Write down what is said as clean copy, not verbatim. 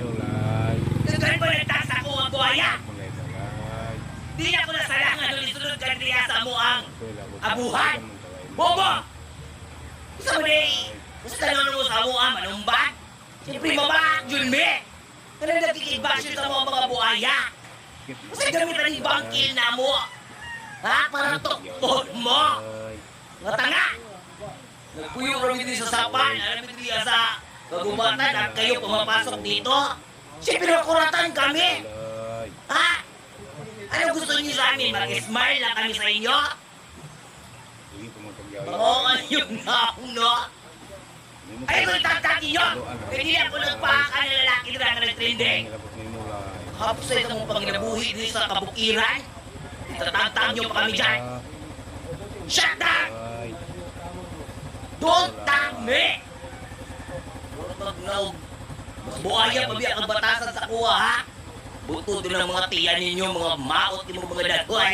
ulay. Saan ba nagtas ako ang buhaya? Mulay dalay. Di ako nasalangan nung isunod ka niya sa mo ang Kuya labot. abuhan. Bobo! Gusto mo na gusto na mo sa mo ang manumbat? Siyempre mabak, Jun me! Kaya nagkikibasyo sa mga buhaya. Kasi gamitan yung bangkil na mo. Ha? Para tuktot mo. Mga tanga! Nagpuyo kami din sa sapan. Alam mo din sa kagubatan at kayo pumapasok dito. Siyempre nakuratan kami. Ha? Ano gusto niyo sa amin? Mag-smile lang kami sa inyo? Oo, yung naong, no? Ay, kung tatagi nyo! Hindi ako nagpaka ng lalaki na nag-trending. Hapos sa itong panginabuhi din sa kabukiran. Tatantang nyo pa kami dyan. Shut down! Don't tag me! Buhaya pa biya ang batasan sa kuha, ha? Buto din ang mga tiyan ninyo, mga maot, yung mga dagway.